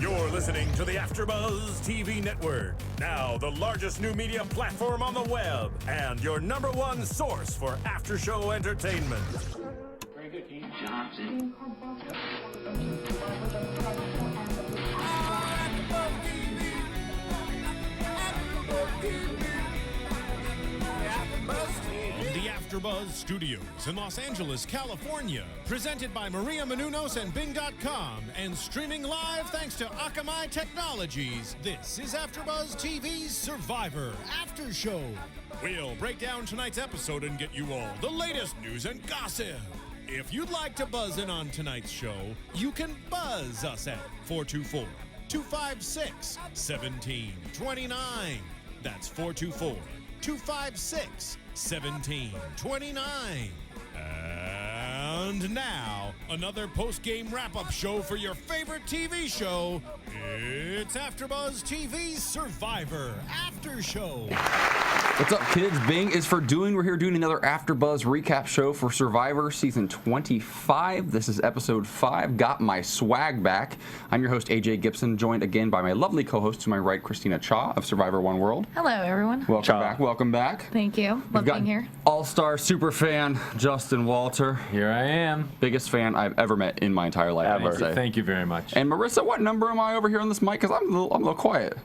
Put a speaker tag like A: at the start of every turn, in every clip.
A: You're listening to the AFTERBUZZ TV network. Now the largest new media platform on the web and your #1 source for after-show entertainment.
B: Very good, Keith Johnson.
A: The AFTERBUZZ Studios in Los Angeles, California. Presented by Maria Menounos and Bing.com and streaming live thanks to Akamai Technologies. This is AFTERBUZZ TV's Survivor After Show. We'll break down tonight's episode and get you all the latest news and gossip. If you'd like to buzz in on tonight's show, you can buzz us at 424-256-1729. That's 424-256-1729. And now, another post-game wrap-up show for your favorite TV show. It's AFTERBUZZ TV's Survivor After Show.
C: What's up, kids? Bing is for doing. We're here doing another AFTERBUZZ recap show for Survivor Season 25. This is Episode 5, Got My Swag Back. I'm your host, AJ Gibson, joined again by my lovely co-host to my right, Christina Cha of Survivor One World.
D: Hello, everyone.
C: Welcome back. Welcome back.
D: Thank you. Love being here.
C: All-star super fan Justin Walter.
E: Here I am.
C: Biggest fan I've ever met in my entire life.
E: Ever. Thank you very much.
C: And Marissa, what number am I over here on this mic? Because I'm a little quiet.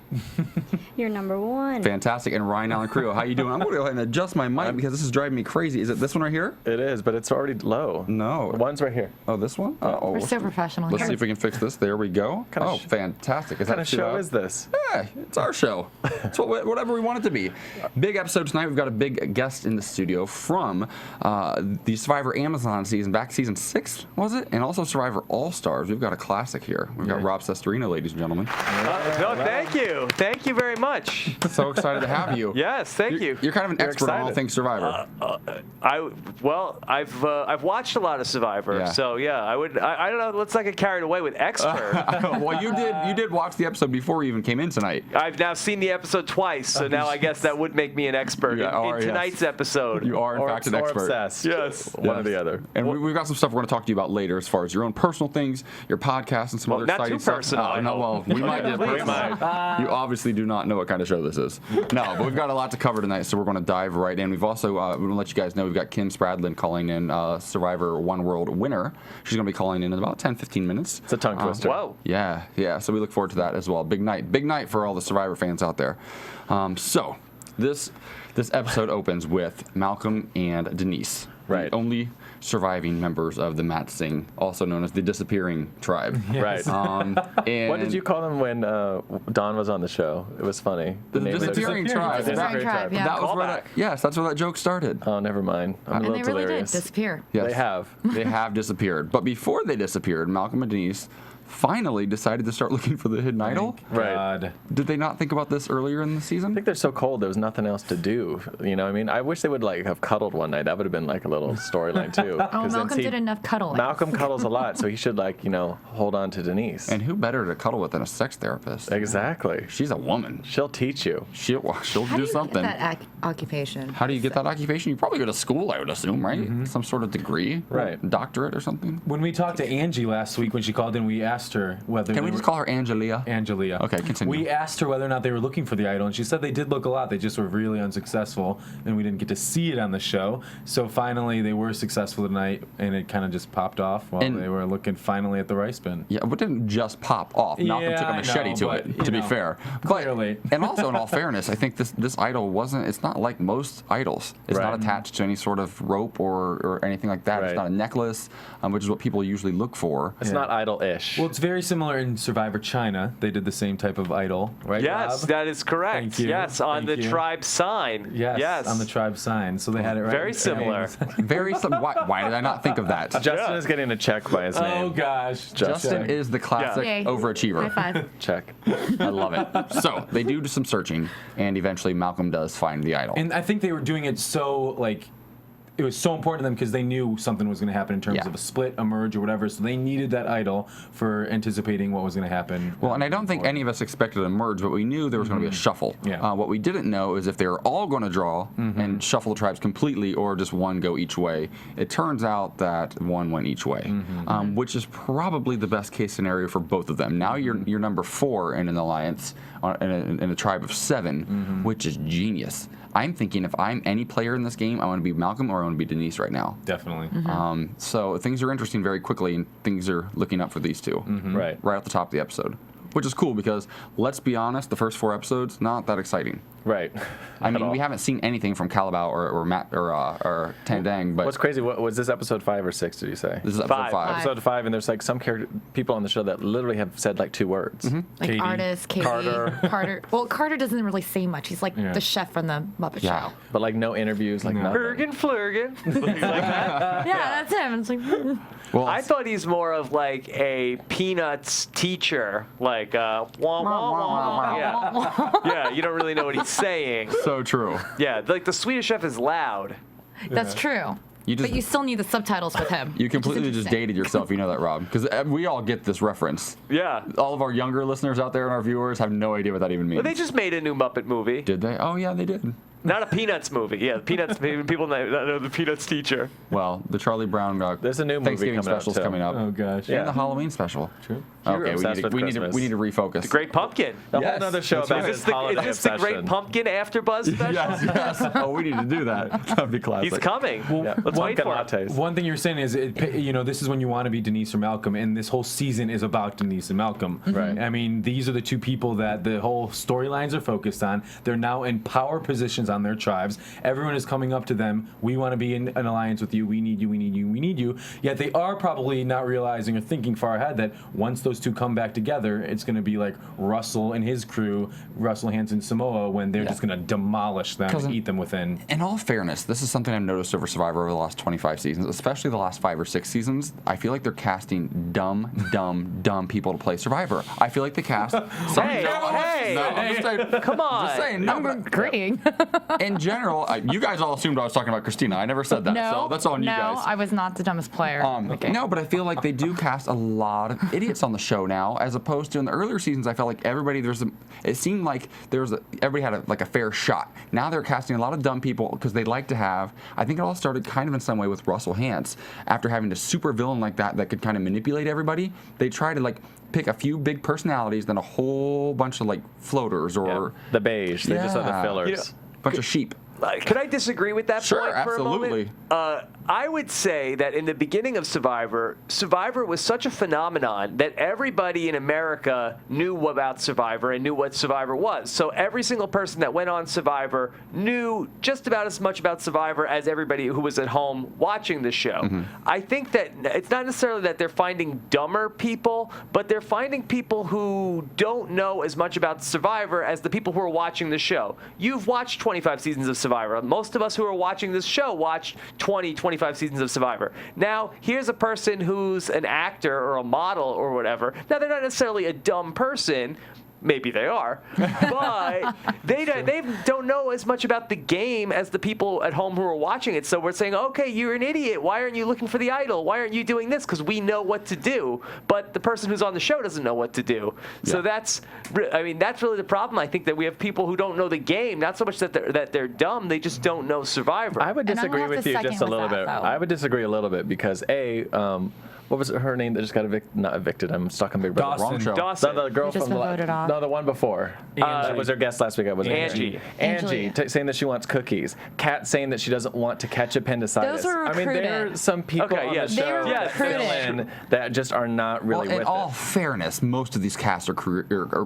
F: You're #1.
C: Fantastic. And Ryan Allen Carrillo, how you doing? I'm going to go ahead and adjust my mic because this is driving me crazy. Is it this one right here?
G: It is, but it's already low.
C: No.
G: One's right here.
C: Oh, this one? Oh,
D: We're so professional
C: Let's
D: here.
C: see if we can fix this. There we go. Oh, fantastic.
G: What kind of show is this?
C: Yeah, it's our show. It's whatever we want it to be. Big episode tonight. We've got a big guest in the studio from the Survivor Amazon season, back season 6, was it? And also Survivor All-Stars. We've got a classic here. We've got Rob Cesterino, ladies and gentlemen.
H: No, thank you. Thank you very much.
C: So excited to have you.
H: Yes, thank you.
C: You're kind of an expert on all things Survivor.
H: I've watched a lot of Survivor,
C: Yeah.
H: so yeah, I don't know. Let's not get carried away with expert.
C: Well, you did watch the episode before you even came in tonight.
H: I've now seen the episode twice, so now I guess that would make me an expert in tonight's episode.
C: You are in fact an expert.
G: Obsessed.
H: Yes.
G: One or the other.
C: And we've got some stuff we're going to talk to you about later as far as your own personal things, your podcast, and some other
H: not
C: exciting
H: too
C: stuff.
H: personal, I
C: No, well, we might get personal. You obviously do not know what kind of show this is. No, but we've got a lot to cover tonight, so we're going to dive right in. We've also, we're going to let you guys know, we've got Kim Spradlin calling in Survivor One World winner. She's going to be calling in about 10-15 minutes.
G: It's a tongue twister.
H: Whoa.
C: Yeah, so we look forward to that as well. Big night for all the Survivor fans out there. So this episode opens with Malcolm and Denise.
G: Right.
C: The only surviving members of the Mat Singh, also known as the Disappearing Tribe.
G: Right.
C: And
G: What did you call them when Don was on the show? It was funny.
C: The
G: name of
C: Disappearing Tribe.
D: Disappearing Tribe, yeah.
C: That was where that's where that joke started.
G: Oh, never mind. I'm a
D: And
G: little
D: they really did
G: delirious.
D: disappear.
C: Yes.
G: They have.
C: They have disappeared. But before they disappeared, Malcolm and Denise finally decided to start looking for the hidden idol.
G: Right.
E: God.
C: Did they not think about this earlier in the
G: I
C: season?
G: think they're so cold. There was nothing else to do. You know what I mean? I wish they would have cuddled one night. That would have been like a little storyline too.
D: Oh,
G: 'Cause then,
D: Malcolm
G: see,
D: did enough cuddling.
G: Malcolm cuddles a lot, so he should hold on to Denise.
C: And who better to cuddle with than a sex therapist?
G: Exactly.
C: She's a woman.
G: She'll teach you.
C: She'll
D: How
C: do
D: do you
C: something.
D: get that occupation?
C: How do you get that occupation? You probably go to school, I would assume, right? Some sort of degree,
G: Right.
C: Doctorate or something.
E: When we talked to Angie last week when she called in, we asked her whether
C: Can we just call her Angelia?
E: Angelia.
C: Okay, continue.
E: We asked her whether or not they were looking for the idol, and she said they did look a lot. They just were really unsuccessful, and we didn't get to see it on the show. So finally, they were successful tonight, and it kind of just popped off while they were looking finally at the rice bin.
C: Yeah, but it didn't just pop off. Malcolm took a machete to it, to be fair.
E: Clearly.
C: And also, in all fairness, I think this idol it's not like most idols. It's not attached to any sort of rope or anything like that. It's not a necklace, which is what people usually look for.
G: It's not idol-ish.
E: Well, it's very similar in Survivor China. They did the same type of idol, right?
H: Yes,
E: Rob?
H: that is correct.
E: Thank you.
H: Yes, on
E: Thank
H: the
E: you.
H: tribe sign.
E: Yes, on the tribe sign. So they had it right.
H: Very similar.
C: Why did I not think of that?
G: Justin is getting a check by his name.
E: Oh gosh,
C: Justin is the classic
D: Yay.
C: overachiever.
D: High five.
G: Check.
C: I love it. So they do some searching, and eventually Malcolm does find the idol.
E: And I think they were doing it so it was so important to them because they knew something was going to happen in terms of a split, a merge, or whatever. So they needed that idol for anticipating what was going to happen.
C: Well, and I don't think any of us expected a merge, but we knew there was going to be a shuffle.
E: Yeah.
C: What we didn't know is if they were all going to draw and shuffle the tribes completely, or just one go each way. It turns out that one went each way, which is probably the best case scenario for both of them. Now you're number 4 in an alliance, in a tribe of 7, which is genius. I'm thinking if I'm any player in this game, I want to be Malcolm or I want to be Denise right now.
E: Definitely.
C: So things are interesting very quickly, and things are looking up for these two right at the top of the episode, which is cool because, let's be honest, the first 4 episodes, not that exciting.
G: Right.
C: I mean, we haven't seen anything from Calabao or Matt or Tandang, but
G: what's crazy? What was this, episode 5 or 6? Did you say?
C: This is episode 5.
G: Episode 5, and there's like some people on the show that literally have said like 2 words.
D: Like
E: Katie.
D: artist, Katie, Carter. Well, Carter doesn't really say much. He's like the chef from the Muppet Show.
G: But like no interviews, like nothing.
H: Bergen Flurgen. Like that.
D: Yeah, that's him. It's like,
C: well,
H: I thought he's more of like a Peanuts teacher, like wah, wah, wah. Yeah, you don't really know what he's saying.
C: so true.
H: Yeah, like the Swedish Chef is loud.
D: that's true. But you still need the subtitles with him.
C: You
D: which is
C: completely just
D: interesting.
C: dated yourself. You know that, Rob, because we all get this reference.
H: Yeah.
C: All of our younger listeners out there and our viewers have no idea what that even means.
H: Well, they just made a new Muppet movie.
C: Did they? Oh yeah, they did.
H: Not a Peanuts movie. Yeah, Peanuts. People know the Peanuts teacher.
C: Well, the Charlie Brown
G: There's a new movie
C: Thanksgiving
G: coming out,
C: special's
G: too.
C: coming up.
E: Oh gosh.
C: And the Halloween special.
E: True.
C: Okay,
G: obsessed with
C: we need to refocus.
H: Great Pumpkin.
G: A whole other show about
H: Is
G: his
H: this
G: holiday
H: the Great
G: obsession.
H: Pumpkin AFTERBUZZ special?
C: yes. Oh, we need to do that. That'd be classic.
H: He's coming. Let's wait
G: Pumpkin
H: for him.
G: lattes.
E: One thing you're saying is, this is when you want to be Denise or Malcolm, and this whole season is about Denise and Malcolm.
G: Right.
E: I mean, these are the 2 people that the whole storylines are focused on. They're now in power positions on their tribes. Everyone is coming up to them. We want to be in an alliance with you. We need you. We need you. We need you. Yet they are probably not realizing or thinking far ahead that once those 2 come back together, it's going to be like Russell and his crew, Russell, Hanson, Samoa, when they're just going to demolish them and eat them within.
C: In all fairness, this is something I've noticed over Survivor over the last 25 seasons, especially the last 5 or 6 seasons. I feel like they're casting dumb people to play Survivor. I feel like they cast some.
H: Hey,
C: I'm just saying,
H: come on.
C: Just saying, no,
D: I'm
C: but
D: agreeing.
C: in general, you guys all assumed I was talking about Christina. I never said that, so that's on you guys.
D: No, I was not the dumbest player.
C: No, but I feel like they do cast a lot of idiots on the show now, as opposed to in the earlier seasons. I felt like it seemed like everybody had a fair shot. Now they're casting a lot of dumb people because they like to have. I think it all started kind of in some way with Russell Hantz. After having a super villain like that could kind of manipulate everybody, they try to pick a few big personalities, then a whole bunch of floaters or
G: the beige. They just are the fillers.
C: Bunch of sheep.
H: Could I disagree with that point for
C: absolutely.
H: a moment? I would say that in the beginning of Survivor was such a phenomenon that everybody in America knew about Survivor and knew what Survivor was. So every single person that went on Survivor knew just about as much about Survivor as everybody who was at home watching the show. I think that it's not necessarily that they're finding dumber people, but they're finding people who don't know as much about Survivor as the people who are watching the show. You've watched 25 seasons of Survivor. Most of us who are watching this show watched 25 seasons of Survivor. Now, here's a person who's an actor or a model or whatever. Now, they're not necessarily a dumb person. Maybe they are, but they don't know as much about the game as the people at home who are watching it. So we're saying, okay, you're an idiot. Why aren't you looking for the idol? Why aren't you doing this? Because we know what to do, but the person who's on the show doesn't know what to do. Yeah. So that's really the problem. I think that we have people who don't know the game, not so much that they're dumb, they just don't know Survivor.
G: I would disagree with you just a little bit. I would disagree a little bit because what was her name that just got not evicted? I'm stuck on Big Brother.
E: Dawson.
C: Wrong show.
H: Dawson.
G: The girl
D: just
G: from
D: voted off.
G: No, the one before. Was her guest last week. I wasn't
H: Angie.
G: Angie saying that she wants cookies. Kat saying that she doesn't want to catch appendicitis.
D: Those were
G: I mean, there are some people on the show that fill in that just are not really with it.
C: In all fairness, most of these casts are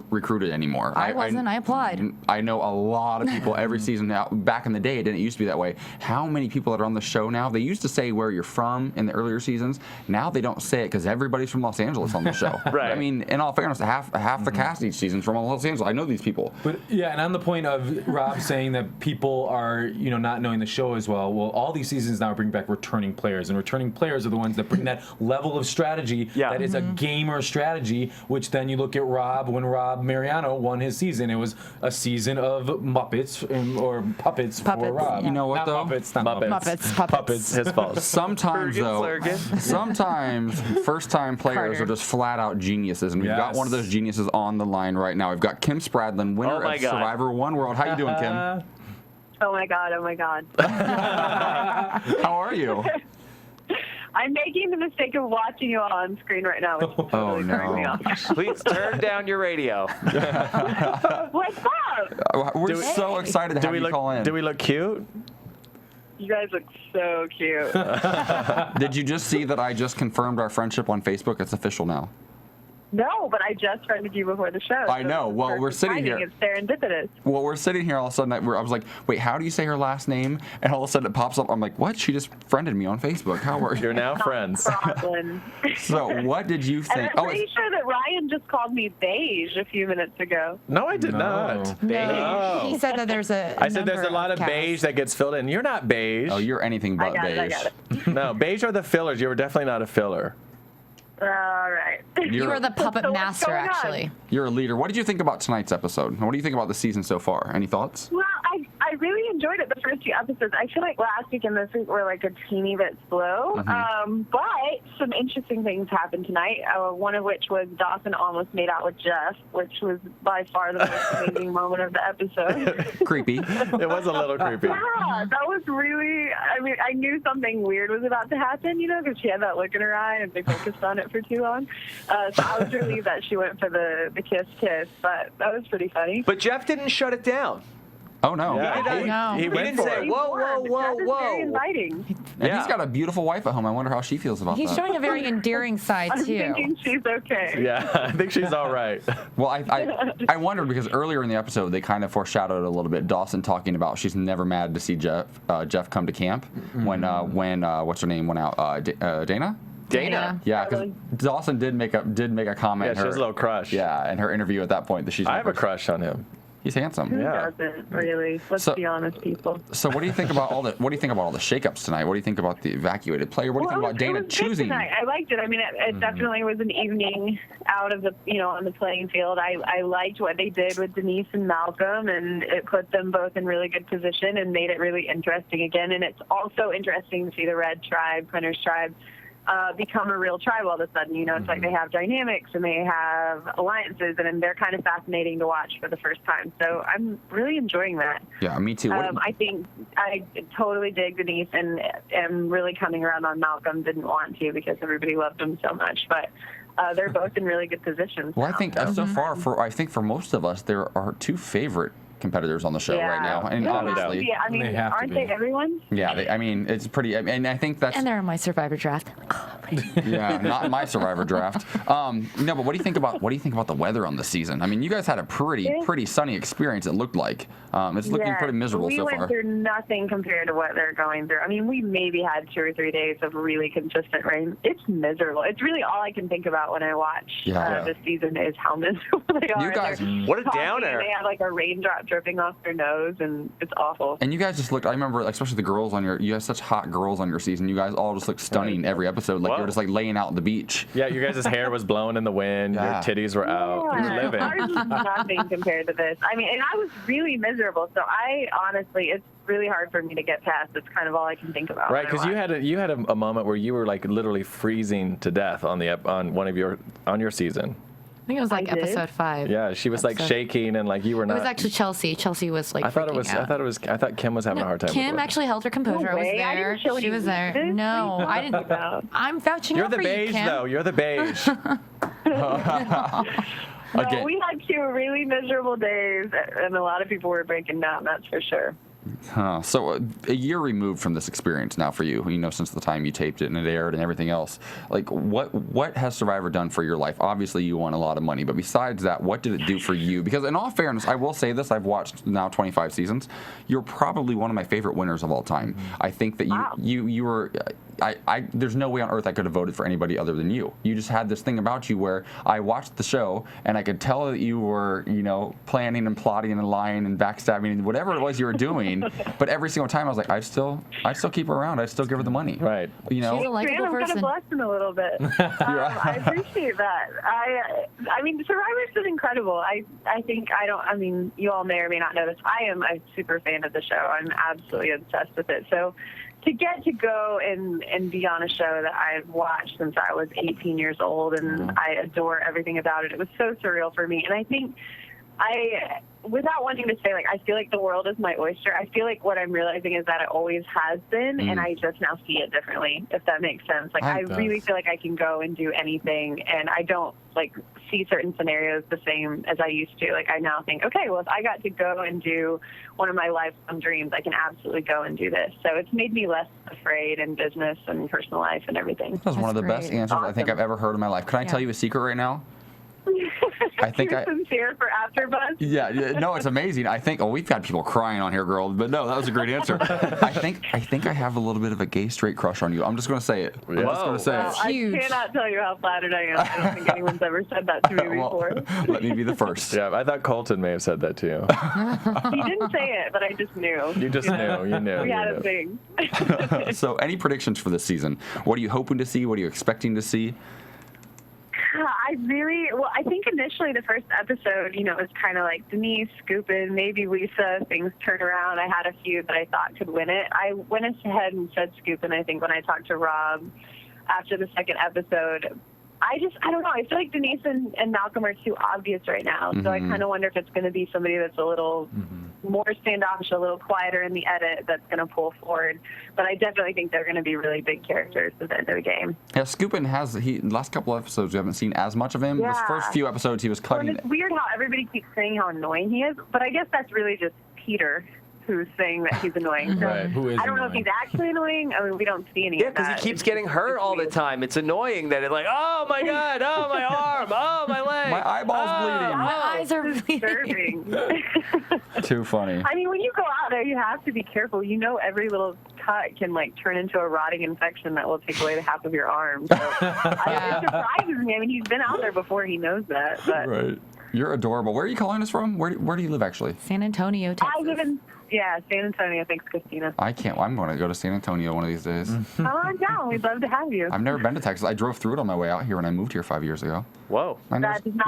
C: recruited anymore.
D: I wasn't. I applied.
C: I know a lot of people every season now. Back in the day, it didn't used to be that way. How many people that are on the show now? They used to say where you're from in the earlier seasons. Now they don't don't say it because everybody's from Los Angeles on the show.
H: Right.
C: I mean, in all fairness, half the cast each season's from Los Angeles. I know these people.
E: But yeah, and on the point of Rob saying that people are, not knowing the show as well. Well, all these seasons now bring back returning players, and returning players are the ones that bring that level of strategy that is a gamer strategy. Which then you look at Rob when Rob Mariano won his season. It was a season of Muppets or puppets for Rob.
C: You know what, though?
E: Muppets, not Muppets.
G: Puppets. His fault.
C: Sometimes, though, sometimes first-time players are just flat-out geniuses, and we've got one of those geniuses on the line right now. We've got Kim Spradlin, winner of Survivor One World. How you doing, Kim?
I: Oh my God.
C: How are you?
I: I'm making the mistake of watching you all on screen right now, which is really throwing me off.
H: Please turn down your radio.
I: What's up?
C: We're so excited to have you call in.
G: Do we look cute?
I: You guys look so cute.
C: Did you just see that I just confirmed our friendship on Facebook? It's official now.
I: No, but I just friended you before the show.
C: I know. Well, we're sitting here.
I: It's serendipitous.
C: Well, we're sitting here all of a sudden. I was like, wait, how do you say her last name? And all of a sudden it pops up. I'm like, what? She just friended me on Facebook. How are you?
G: You're now friends.
C: So what did you think?
I: And I'm pretty sure that Ryan just called me beige a few minutes ago.
G: No, I did not. Beige.
D: No. He said that there's a
G: I said there's a lot of beige that gets filled in. You're not beige.
C: Oh, you're anything but beige.
I: I got it.
G: No, beige are the fillers. You were definitely not a filler.
I: All right.
D: You were the puppet master, actually.
C: You're a leader. What did you think about tonight's episode? What do you think about the season so far? Any thoughts?
I: Well, I really enjoyed it, the first two episodes. I feel like last week and this week were like a teeny bit slow. But some interesting things happened tonight, one of which was Dawson almost made out with Jeff, which was by far the most amazing moment of the episode.
C: Creepy.
G: It was a little creepy.
I: Yeah, that was really, I knew something weird was about to happen, because she had that look in her eye and they focused on it for too long. So I was relieved that she went for the kiss, but that was pretty funny.
H: But Jeff didn't shut it down.
C: Oh, no.
G: Yeah, he went
H: didn't
G: for
H: say,
G: it.
H: whoa.
I: Very inviting.
C: And he's got a beautiful wife at home. I wonder how she feels about that.
D: He's showing a very endearing side,
I: I'm
D: too.
I: thinking she's okay.
G: Yeah, I think she's all right.
C: Well, I wondered because earlier in the episode they kind of foreshadowed a little bit. Dawson talking about she's never mad to see Jeff come to camp when what's her name went out, Dana.
H: Dana.
C: Yeah, because Dawson did make a comment.
G: Yeah, she has a little crush.
C: Yeah, in her interview at that point that she's.
G: I have a crush on him.
C: He's handsome.
I: Who doesn't, really? Let's be honest, people.
C: So what do you think about all the shakeups tonight? What do you think about the evacuated player? What do you think about Dana choosing?
I: I liked it. I mean, it definitely was an evening out of the on the playing field. I liked what they did with Denise and Malcolm, and it put them both in really good position and made it really interesting again. And it's also interesting to see the Red Tribe, Printer's Tribe, become a real tribe all of a sudden. It's like they have dynamics and they have alliances, and they're kind of fascinating to watch for the first time. So I'm really enjoying that.
C: Yeah, me too.
I: I think I totally dig Denise and am really coming around on Malcolm. Didn't want to because everybody loved him so much, but they're both in really good positions.
C: Well, I think so far, for most of us, there are two favorite competitors on the show right now, and honestly,
I: aren't they everyone?
C: Yeah, it's pretty. And I think that's.
D: And they're in my Survivor draft.
C: Yeah, not in my Survivor draft. No, but what do you think about the weather on the season? I mean, you guys had a pretty sunny experience. It looked like it's looking pretty miserable so far.
I: We went through nothing compared to what they're going through. I mean, we maybe had 2 or 3 days of really consistent rain. It's miserable. It's really all I can think about when I watch this season is how miserable they are.
C: You guys,
H: what a downer!
I: They have like a raindrop dripping off their nose, and it's awful.
C: And you guys just looked. I remember, especially the girls you had such hot girls on your season. You guys all just looked stunning every episode. Like you were just like laying out on the beach.
G: Yeah, you guys' hair was blowing in the wind. Your titties were out. You were living.
I: Ours was nothing compared to this. I mean, and I was really miserable. So I honestly, it's really hard for me to get past. It's kind of all I can think about.
G: Right, because you had a moment where you were like literally freezing to death on your season.
D: I think it was like episode 5.
G: Yeah, she was like shaking and like you were not.
D: It was actually Chelsea. Chelsea was like.
G: I thought Kim was having a hard time.
D: Kim actually held her composure. I was there. She was there. No, I didn't. I'm vouching
G: You're
D: out
G: the
D: for
G: beige,
D: you, Kim.
G: though. You're the beige.
I: No, we had 2 really miserable days, and a lot of people were breaking down. That's for sure.
C: So a year removed from this experience now for you, since the time you taped it and it aired and everything else, like what has Survivor done for your life? Obviously you won a lot of money, but besides that, what did it do for you? Because in all fairness, I will say this, I've watched now 25 seasons. You're probably one of my favorite winners of all time. I think that you were, there's no way on earth I could have voted for anybody other than you. You just had this thing about you where I watched the show and I could tell that you were, planning and plotting and lying and backstabbing and whatever it was you were doing. But every single time I was like, I'd still keep her around. I'd still give her the money.
G: Right.
D: She's a likable
I: I'm kind of blessing a little bit. I appreciate that. I mean, Survivor's been incredible. I think you all may or may not know this. I am a super fan of the show. I'm absolutely obsessed with it. So to get to go and be on a show that I've watched since I was 18 years old, and I adore everything about it, it was so surreal for me. And I think without wanting to say, I feel like the world is my oyster, I feel like what I'm realizing is that it always has been, and I just now see it differently, if that makes sense. I really feel like I can go and do anything, and I don't, see certain scenarios the same as I used to. I now think, okay, well, if I got to go and do one of my lifelong dreams, I can absolutely go and do this. So it's made me less afraid in business and personal life and everything.
C: That was one of the best answers I think I've ever heard in my life. Can I tell you a secret right now? I think
I: You're sincere for AfterBuzz.
C: Yeah, no, it's amazing. I think we've got people crying on here, girl, but no, that was a great answer. I think I have a little bit of a gay straight crush on you. I'm just going to say it. I'm just going to say it.
I: I cannot tell you how flattered I am. I don't think anyone's ever said that to me before.
C: Let me be the first.
G: Yeah, I thought Colton may have said that to you.
I: He didn't say it, but I just knew.
G: You just knew. You knew.
I: We had a thing.
C: So, any predictions for this season? What are you hoping to see? What are you expecting to see?
I: I think initially the first episode, it was kind of like Denise, Scoopin', maybe Lisa, things turn around. I had a few that I thought could win it. I went ahead and said Scoopin', I think, when I talked to Rob after the second episode. I don't know. I feel like Denise and Malcolm are too obvious right now. So I kind of wonder if it's going to be somebody that's a little more standoffish, a little quieter in the edit that's going to pull forward. But I definitely think they're going to be really big characters at the end of the game.
C: Yeah, Scoopin' last couple episodes we haven't seen as much of him. Yeah. This first few episodes he was cutting.
I: Well, it's weird how everybody keeps saying how annoying he is, but I guess that's really just Peter who's saying that he's annoying. So
E: Right. Who is
I: I don't know if he's actually annoying. I mean, we don't see any of that.
H: Yeah, because he keeps getting hurt all the time. It's annoying that it's oh my God, oh my arm, oh my leg.
C: My eyeball's bleeding.
D: My eyes are bleeding.
C: Too funny.
I: I mean, when you go out there, you have to be careful. Every little cut can turn into a rotting infection that will take away the half of your arm. So it surprises me. I mean, he's been out there before. He knows that. But.
C: Right. You're adorable. Where are you calling us from? Where do you live, actually?
D: San Antonio, Texas.
I: I live in San Antonio. Thanks, Christina.
C: I'm going to go to San Antonio one of these days.
I: Come on down. We'd love to have you.
C: I've never been to Texas. I drove through it on my way out here when I moved here 5 years ago.
G: Whoa.
I: That does not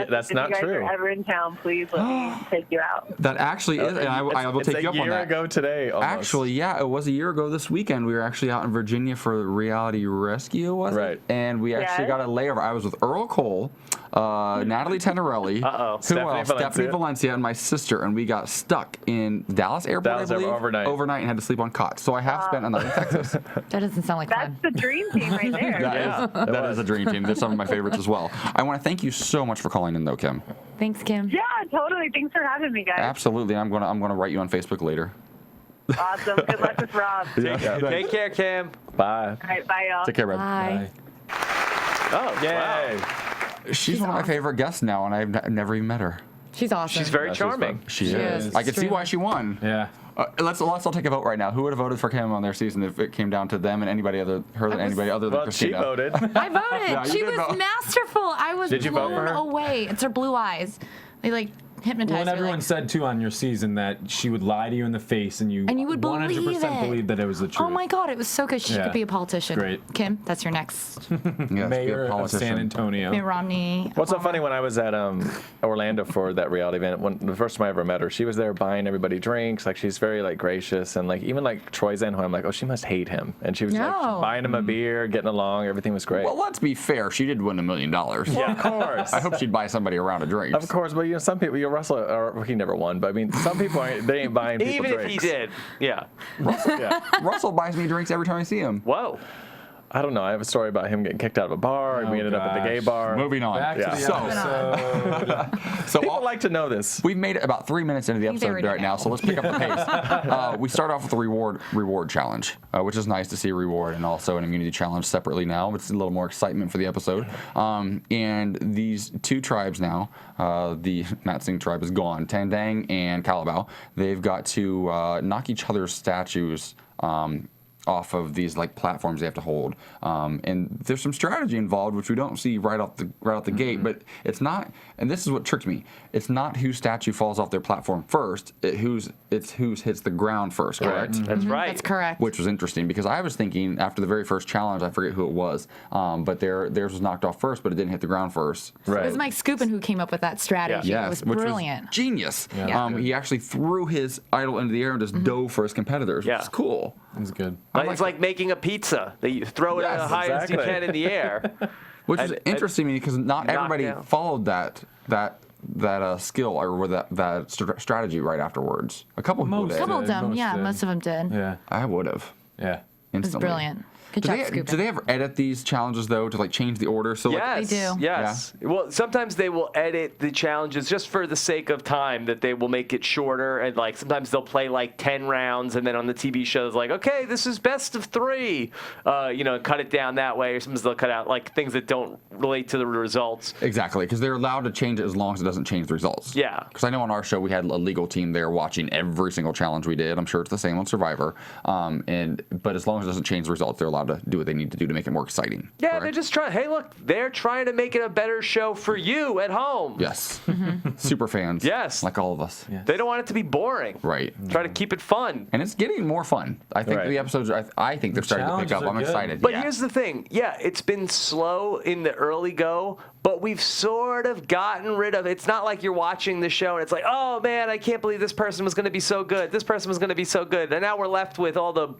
G: that's not
I: if you guys
G: true.
I: are ever in town, please let me take you out.
C: That actually is, and I will take you up on that.
G: It's a year ago today, almost.
C: Actually, yeah, it was a year ago this weekend. We were actually out in Virginia for Reality Rescue, was it?
G: Right.
C: And we actually got a layover. I was with Earl Cole, Natalie Tenerelli, Stephanie Valencia, and my sister, and we got stuck in Dallas Airport, I believe, overnight and had to sleep on cots. So I have spent a night in Texas.
D: That doesn't sound like fun.
I: That's the dream team right there.
C: That is a dream team. They're some of my favorites as well. I want to thank you so much for calling in, though, Kim.
D: Thanks, Kim.
I: Yeah, totally. Thanks for having me, guys.
C: Absolutely. I'm gonna write you on Facebook later.
I: Awesome. Good luck with Rob.
H: Take care, Kim.
G: Bye.
I: All right, bye, y'all.
C: Take care, bud.
D: Bye.
H: Oh,
G: Yay.
H: wow.
C: She's one of my favorite guests now, and I've never even met her.
D: She's awesome.
H: She's very charming.
C: She is. I can see why she won.
E: Yeah.
C: Let's all take a vote right now. Who would have voted for Kim on their season if it came down to them and anybody other than Christina?
G: She voted.
D: I voted.
C: Yeah,
D: she
C: you did
D: was
C: vote.
D: masterful. I was
G: Did you vote for
D: blown
G: her?
D: away. It's her blue eyes. They hypnotized
E: Well, and
D: me.
E: everyone said too on your season that she would lie to you in the face, and you
D: would
E: 100% believe that it was the truth.
D: Oh my God, it was so good. She could be a politician.
E: Great.
D: Kim, that's your next.
E: Mayor of San Antonio.
D: Mitt Romney.
G: What's so funny, when I was at Orlando for that reality event, the first time I ever met her, she was there buying everybody drinks. She's very gracious, and even Troy Zan, who I'm oh, she must hate him, and she was buying him a beer, getting along, everything was great.
C: Well, let's be fair. She did win $1 million.
G: Yeah, of course.
C: I hope she'd buy somebody a round of drinks.
G: Of course, but some people, Russell, or he never won, but I mean, some people they ain't buying people
H: Even
G: drinks.
H: if he did, yeah.
C: Russell buys me drinks every time I see him.
H: Whoa.
G: I don't know. I have a story about him getting kicked out of a bar, and we ended up at the gay bar.
C: Moving on.
E: Back to the episode.
C: So
G: People like to know this.
C: We've made it about 3 minutes into the episode right now, so let's pick up the pace. We start off with the reward challenge, which is nice to see a reward, and also an immunity challenge separately now. It's a little more excitement for the episode. And these two tribes now, the Matt Singh tribe is gone, Tandang and Calabao. They've got to knock each other's statues off of these like platforms they have to hold, and there's some strategy involved which we don't see right out the gate. But it's not, and this is what tricked me. It's not whose statue falls off their platform first. It's whose hits the ground first. Correct.
H: That's right.
D: That's correct.
C: Which was interesting because I was thinking after the very first challenge, I forget who it was, but theirs was knocked off first, but it didn't hit the ground first.
G: Right.
D: It was Mike Skupin who came up with that strategy.
C: Yes,
D: It was
C: which
D: brilliant.
C: was genius.
D: Yeah.
C: He actually threw his idol into the air and just dove for his competitors.
H: Yeah.
C: Which is cool.
E: It was good.
H: It's like making a pizza. That you throw it
C: Yes,
H: as high as you
G: exactly.
H: can in the air.
C: Which is interesting to me because not everybody
H: down.
C: followed that skill or that strategy right afterwards. A couple people
E: Most
C: did.
D: Couple of them,
E: Most
D: yeah,
E: did.
D: most of them did.
E: Yeah.
C: I would have
E: Yeah.
D: It was
C: instantly.
D: brilliant. Good job, Skupin.
C: Do they ever edit these challenges though to like change the order? So like,
H: Yes,
D: They do.
H: Yes. Well, sometimes they will edit the challenges just for the sake of time, that they will make it shorter, and like sometimes they'll play like 10 rounds, and then on the TV shows like, okay, this is best of 3, cut it down that way, or sometimes they'll cut out like things that don't relate to the results.
C: exactly, because they're allowed to change it as long as it doesn't change the results.
H: Yeah.
C: Because I know on our show we had a legal team there watching every single challenge we did. I'm sure it's the same on Survivor. But as long as it doesn't change the results, they're allowed to do what they need to do to make it more exciting.
H: Yeah,
C: correct?
H: they're just trying. Hey, look, they're trying to make it a better show for you at home.
C: Yes. Super fans.
H: Yes.
C: Like all of us.
E: Yeah.
H: They don't want it to be boring.
C: Right.
H: Try to keep it fun.
C: And it's getting more fun. I think
G: Right.
C: the episodes, I think they're starting to pick
E: challenges
C: up.
E: are
C: I'm
E: good.
C: excited.
H: But
C: Yeah.
H: here's the thing. Yeah, it's been slow in the early go, but we've sort of gotten rid of it. It's not like you're watching the show and it's like, oh man, I can't believe this person was going to be so good. This person was going to be so good. And now we're left with all the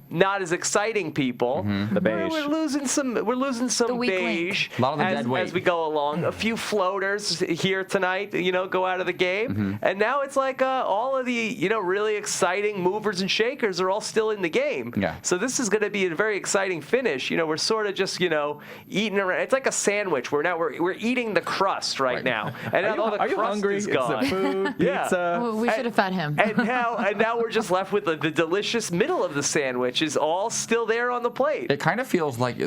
H: not as exciting people.
G: The beige.
H: We're losing some
D: The weak
H: beige
C: link. A lot of the dead weight.
H: as we go along. A few floaters here tonight, go out of the game. And now it's like all of the, really exciting movers and shakers are all still in the game.
C: Yeah.
H: So this is going to be a very exciting finish. We're sort of just, eating around. It's like a sandwich. We're eating the crust right now. And now all the
G: Are you
H: crust
G: hungry?
H: is
G: Is
H: gone.
G: it food,
H: Yeah.
G: pizza?
D: Well, we should have fed him.
H: And now we're just left with the delicious middle of the sandwich is all still there on the plate.
C: It kind of feels like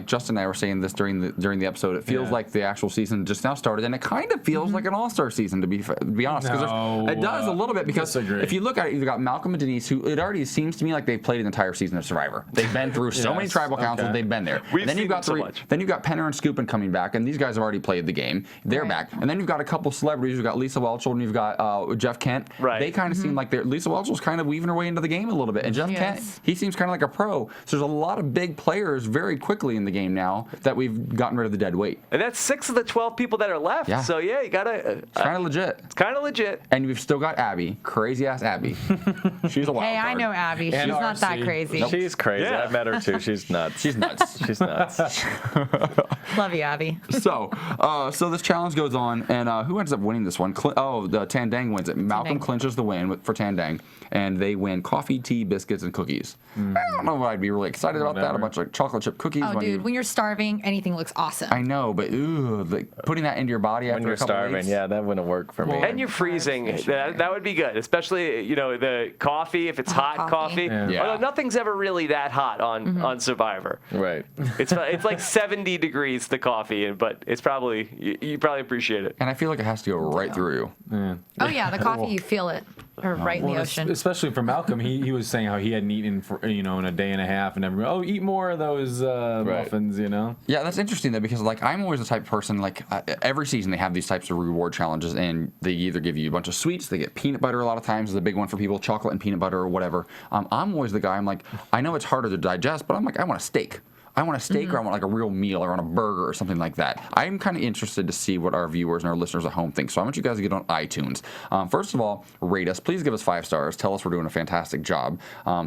C: Justin and I were saying this during the episode. It feels like the actual season just now started, and it kind of feels like an all-star season to be honest.
E: No,
C: it does a little bit because
E: disagree.
C: if you look at it, you've got Malcolm and Denise, who it already seems to me like they've played an entire season of Survivor. They've been through so many
E: Yes,
C: tribal councils.
E: okay.
C: They've been there.
H: We've
C: And then
H: seen
C: you've got
H: them so much.
C: Then you've got Penner and Skupin coming back, and these guys have already played the game. They're
D: Right.
C: back, and then you've got a couple celebrities. You've got Lisa Whelchel and you've got Jeff Kent.
H: Right.
C: They kind of seem like Lisa Whelchel's kind of weaving her way into the game a little bit, and Jeff
D: She
C: Kent,
D: is.
C: he seems kind of like a pro. So there's a lot of big players very quickly in the game now that we've gotten rid of the dead weight.
H: And that's 6 of the 12 people that are left.
C: Yeah.
H: So yeah, you gotta.
C: It's kind of legit.
H: It's kind of legit.
C: And we've still got Abby, crazy ass Abby. She's a wild
D: Hey, I
C: card.
D: know Abby. She's
E: And
D: not that
E: RC.
D: crazy.
G: She's crazy.
H: Yeah.
G: I've met her too. She's nuts.
C: She's nuts.
G: She's nuts.
D: Love you, Abby.
C: So this challenge goes on, and who ends up winning this one? The Tandang wins it. Malcolm
D: Tandang.
C: clinches the win for Tandang, and they win coffee, tea, biscuits, and cookies. I don't know if I'd be really excited about that. A
E: Whatever.
C: bunch of chocolate chip cookies.
D: Oh, dude, when you're starving, anything looks awesome.
C: I know, but putting that into your body
G: When
C: after
G: you're
C: a couple
G: starving,
C: weeks,
G: yeah, that wouldn't work for me.
C: Well,
H: And you're freezing. That would be good, especially the coffee if it's hot coffee.
E: Yeah.
C: Yeah.
H: Although nothing's ever really that hot on Survivor.
G: Right.
H: It's like 70 degrees the coffee, but it's probably you probably appreciate it.
C: And I feel like it has to go right through you.
D: Oh yeah, the coffee, you feel it, or right in the
E: Well,
D: ocean.
E: especially for Malcolm, he was saying how he hadn't eaten for in a day and a half, and everybody, eat more of those muffins,
C: Yeah, that's interesting though, because like I'm always the type of person every season they have these types of reward challenges, and they either give you a bunch of sweets, they get peanut butter a lot of times is a big one for people, chocolate and peanut butter or whatever. I'm always the guy. I'm like, I know it's harder to digest, but I'm like, I want a steak. I want a steak or I want like a real meal or I want a burger or something like that. I'm kind of interested to see what our viewers and our listeners at home think. So I want you guys to get on iTunes. First of all, rate us. Please give us 5 stars. Tell us we're doing a fantastic job.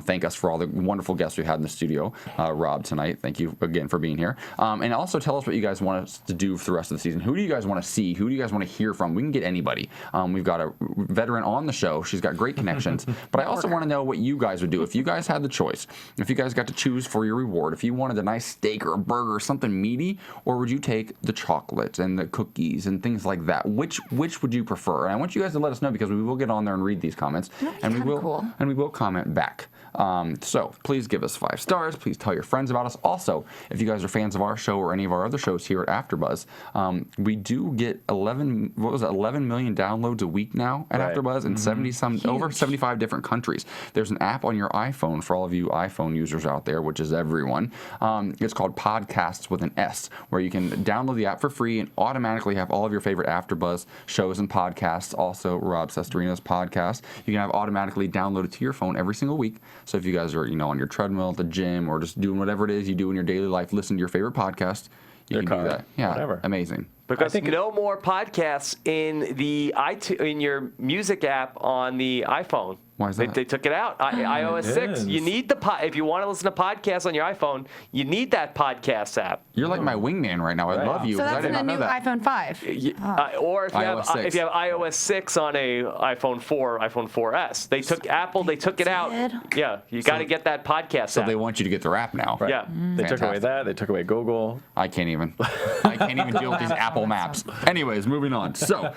C: Thank us for all the wonderful guests we had in the studio. Rob tonight, thank you again for being here. And also tell us what you guys want us to do for the rest of the season. Who do you guys want to see? Who do you guys want to hear from? We can get anybody. We've got a veteran on the show. She's got great connections. But I also want to know what you guys would do. If you guys had the choice, if you guys got to choose for your reward, if you wanted a nice steak or a burger or something meaty, or would you take the chocolate and the cookies and things like that? Which would you prefer? And I want you guys to let us know because we will get on there and read these comments, and we will comment back. So please give us 5 stars. Please tell your friends about us. Also, if you guys are fans of our show or any of our other shows here at AfterBuzz, we do get 11 million downloads a week now at AfterBuzz in over 75 different countries. There's an app on your iPhone for all of you iPhone users out there, which is everyone. It's called Podcasts with an S, where you can download the app for free and automatically have all of your favorite AfterBuzz shows and podcasts. Also, Rob Cesterino's podcast, you can have automatically downloaded to your phone every single week. So if you guys are, on your treadmill at the gym or just doing whatever it is you do in your daily life, listen to your favorite podcast, you can do that. Yeah, whatever. Amazing.
H: Because no more podcasts in your music app on the iPhone.
C: Why is that?
H: They took it out. iOS 6. You need if you want to listen to podcasts on your iPhone, you need that podcast app.
C: You're like my wingman right now. I love you.
D: So that's in the new iPhone 5.
H: Or if you have iOS 6 on a iPhone 4, iPhone 4S. They took it out. Yeah, you got to get that podcast app.
C: So they want you to get their app now.
H: Yeah.
G: They took away that. They took away Google.
C: I can't even deal with these Apple Maps. Anyways, moving on. So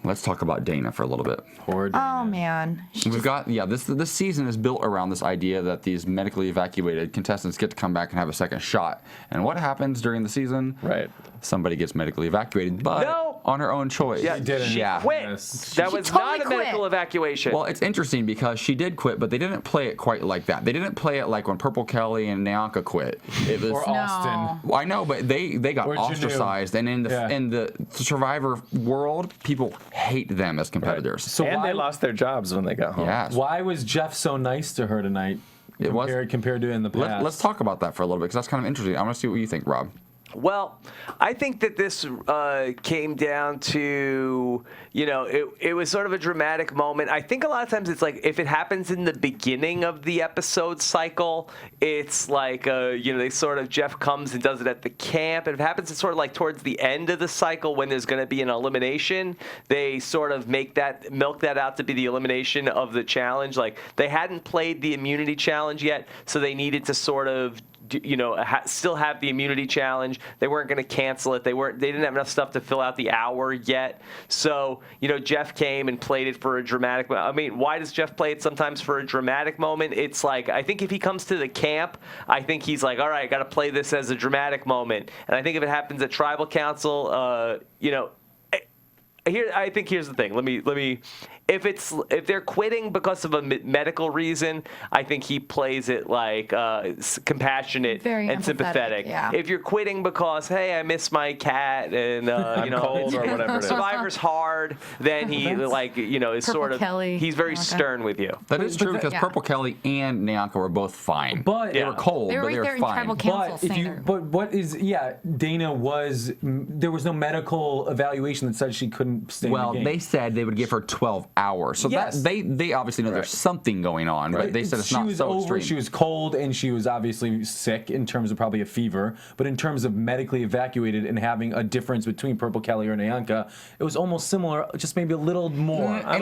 C: let's talk about Dana for a little bit.
E: Poor Dana.
D: Oh man.
C: We've got this season is built around this idea that these medically evacuated contestants get to come back and have a second shot. And what happens during the season?
G: Right.
C: Somebody gets medically evacuated, but on her own choice.
H: Yeah,
E: she
H: quit. That was not a medical evacuation.
C: Well, it's interesting because she did quit, but they didn't play it quite like that. They didn't play it like when Purple Kelly and Nyanka quit. It was
E: or Austin.
C: Well, I know, but they got ostracized, and in the Survivor world, people hate them as competitors.
G: Right. So they lost their jobs when they got home.
C: Yes.
E: Why was Jeff so nice to her tonight? Compared to in the past.
C: Let's talk about that for a little bit because that's kind of interesting. I want to see what you think, Rob.
H: Well, I think that this came down to, it was sort of a dramatic moment. I think a lot of times it's like if it happens in the beginning of the episode cycle, it's like, they sort of, Jeff comes and does it at the camp. And if it happens, it's sort of like towards the end of the cycle when there's going to be an elimination, they sort of milk that out to be the elimination of the challenge. Like they hadn't played the immunity challenge yet, so they needed to sort of still have the immunity challenge. They weren't going to cancel it. They didn't have enough stuff to fill out the hour yet. So, Jeff came and played it for a dramatic moment. I mean, why does Jeff play it sometimes for a dramatic moment? It's like, I think if he comes to the camp, I think he's like, all right, I got to play this as a dramatic moment. And I think if it happens at Tribal Council, I think here's the thing. Let me. If they're quitting because of a medical reason, I think he plays it like compassionate and sympathetic.
D: Yeah.
H: If you're quitting because I miss my cat and
G: I'm cold or whatever it is.
H: Survivor's hard, then he is sort of
D: Kelly,
H: he's very stern with you.
C: That is true because Purple Kelly and Nyanka were both fine.
E: But
C: they were cold,
D: they were
C: but they were fine.
E: Dana was there was no medical evaluation that said she couldn't stay in the game.
C: They said they would give her 12 hours. So that they obviously know there's something going on, but they said it's not so extreme.
E: She was cold and she was obviously sick in terms of probably a fever, but in terms of medically evacuated and having a difference between Purple Kelly or Nyanka, it was almost similar, just maybe a little more. I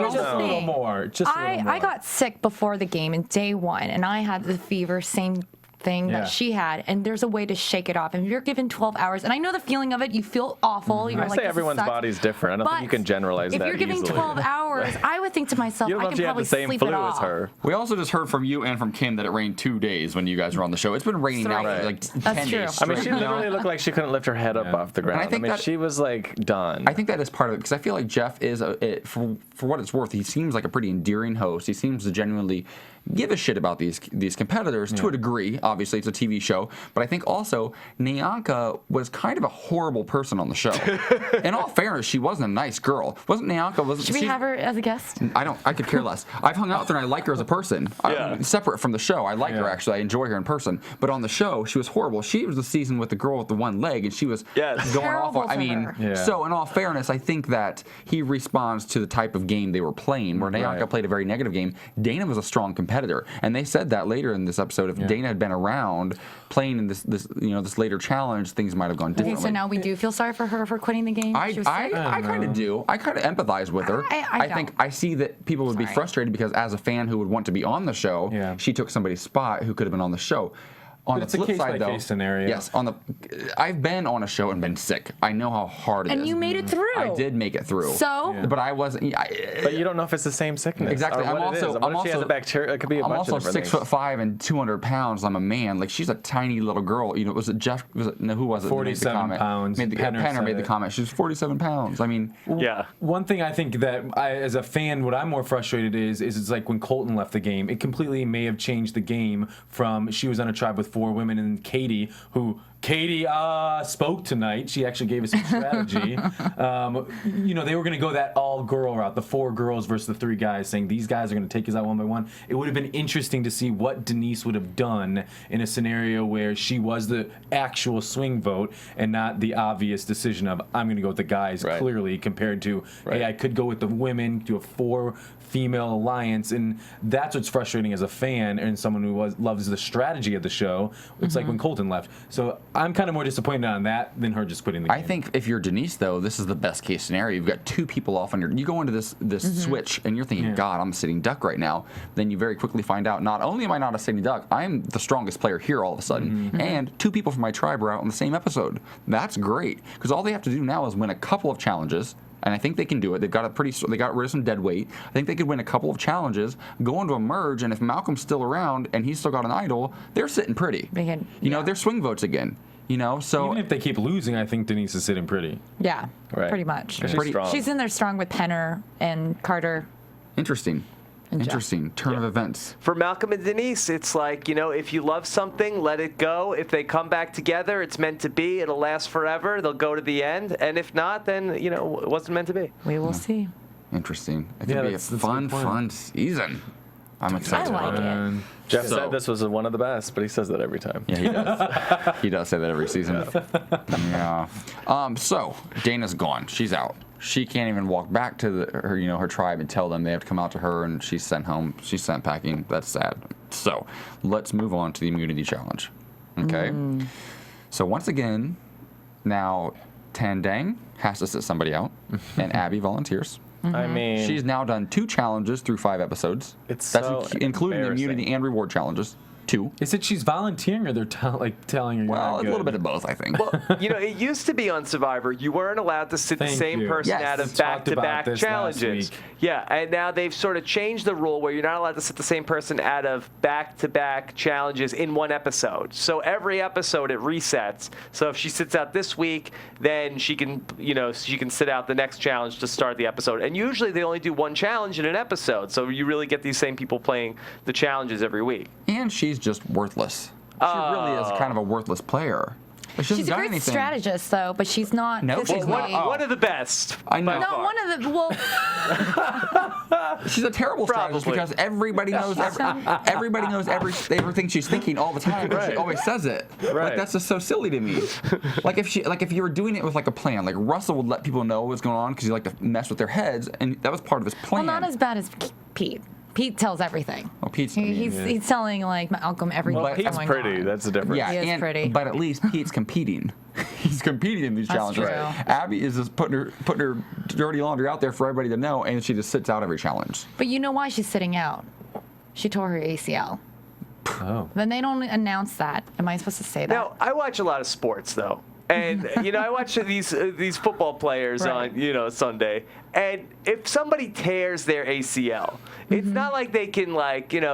D: got sick before the game in day 1, and I had the fever, same thing that she had, and there's a way to shake it off. And if you're given 12 hours, and I know the feeling of it, you feel awful.
G: I say everyone's body's different. I don't think you can generalize that
D: if you're giving 12 hours, I would think to myself, I can probably sleep it off.
G: Her.
C: We also just heard from you and from Kim that it rained 2 days when you guys were on the show. It's been raining now for like 10 days straight.
G: I mean, she literally looked like she couldn't lift her head up off the ground. I mean, she was like done.
C: I think that is part of it because I feel like Jeff is, for what it's worth, he seems like a pretty endearing host. He seems to genuinely give a shit about these competitors to a degree. Obviously, it's a TV show, but I think also Nyanka was kind of a horrible person on the show. In all fairness, she wasn't a nice girl. Wasn't Nyanka?
D: Should we have her as a guest?
C: I could care less. I've hung out with her and I like her as a person. Separate from the show, I like her actually. I enjoy her in person. But on the show, she was horrible. She was the season with the girl with the one leg, and she was going off on. I mean, so in all fairness, I think that he responds to the type of game they were playing. Where Nyanka played a very negative game, Dana was a strong competitor. And they said that later in this episode, if Dana had been around playing in this later challenge, things might have gone differently.
D: Okay, so now we do feel sorry for her for quitting the game.
C: I kind of do. I kind of empathize with her. I think I see that people would be frustrated because as a fan who would want to be on the show, she took somebody's spot who could have been on the show. On
E: But
C: the flip side, though,
E: case-by-case scenario.
C: yes. I've been on a show and been sick. I know how hard it is.
D: And you made it through.
C: I did make it through.
D: So?
E: Yeah.
C: But I wasn't.
G: But you don't know if it's the same sickness.
C: Exactly.
G: Or what it is. What if she has a bacteria? It could be a
C: I'm
G: bunch
C: also
G: of different
C: 6'5" and 200 pounds. I'm a man. Like she's a tiny little girl. You know, was it Jeff? No, who was it?
E: 47 pounds.
C: Penner made the comment. She's 47 pounds. I mean,
H: Yeah.
E: One thing I think that as a fan, what I'm more frustrated is it's like when Colton left the game. It completely may have changed the game from she was on a tribe with 4 women and Katie, who spoke tonight. She actually gave us some strategy. You know, they were going to go that all-girl route, the 4 girls versus the 3 guys, saying these guys are going to take us out one by one. It would have been interesting to see what Denise would have done in a scenario where she was the actual swing vote and not the obvious decision of, I'm going to go with the guys, clearly, compared to, hey, I could go with the women, do a 4-female alliance, and that's what's frustrating as a fan and someone who loves the strategy of the show. It's like when Colton left. So I'm kind of more disappointed on that than her just quitting the game.
C: I think if you're Denise, though, this is the best case scenario. You've got 2 people off on you go into this switch and you're thinking, God, I'm a sitting duck right now. Then you very quickly find out, not only am I not a sitting duck, I'm the strongest player here all of a sudden. And 2 people from my tribe are out in the same episode. That's great, because all they have to do now is win a couple of challenges. And I think they can do it. They got rid of some dead weight. I think they could win a couple of challenges, go into a merge, and if Malcolm's still around and he's still got an idol, they're sitting pretty. You know, they're swing votes again. You know, so
E: even if they keep losing, I think Denise is sitting pretty.
D: Yeah, pretty much. She's in there strong with Penner and Carter.
C: Interesting. Turn of events.
H: For Malcolm and Denise, it's like, you know, if you love something, let it go. If they come back together, it's meant to be. It'll last forever. They'll go to the end. And if not, then, you know, it wasn't meant to be.
D: We will see.
C: Interesting. It could be a fun season. I'm excited.
D: I like it.
G: Jeff said this was one of the best, but he says that every time.
C: Yeah, he does. He does say that every season. Yeah. So Dana's gone. She's out. She can't even walk back to her tribe and tell them they have to come out to her, and she's sent home. She's sent packing. That's sad. So let's move on to the immunity challenge. Okay. So once again, now Tandang has to sit somebody out, and Abby volunteers.
G: I mean,
C: she's now done 2 challenges through 5 episodes.
G: That's
C: including the immunity and reward challenges. 2.
E: Is it she's volunteering or they're telling her?
C: Well, a little bit of both, I think.
H: Well, you know, it used to be on Survivor, you weren't allowed to sit the same person out of back-to-back challenges. Yeah, and now they've sort of changed the rule where you're not allowed to sit the same person out of back-to-back challenges in one episode. So every episode it resets. So if she sits out this week, then she can sit out the next challenge to start the episode. And usually they only do 1 challenge in an episode, so you really get these same people playing the challenges every week.
C: And she's just worthless. She really is kind of a worthless player.
D: She's a great strategist, though, but she's not.
C: No, she's not.
H: One of the best.
C: I know.
D: No, one of the. Well,
C: she's a terrible strategist because everybody knows everything she's thinking all the time. She always says it. Like that's just so silly to me. Like if you were doing it with like a plan, like Russell would let people know what's going on because he liked to mess with their heads, and that was part of his plan.
D: Well, not as bad as Pete. Pete tells everything.
C: Well, Pete's
D: he's telling like Malcolm everything.
G: Well, Pete's pretty. That's the difference.
C: Yeah,
D: he is pretty.
C: But at least Pete's competing. He's competing in these challenges.
D: True.
C: Abby is just putting her dirty laundry out there for everybody to know, and she just sits out every challenge.
D: But you know why she's sitting out? She tore her ACL. Oh. Then they don't announce that. Am I supposed to say that?
H: Now, I watch a lot of sports, though. And, I watch these football players on, Sunday. And if somebody tears their ACL, it's not like they can,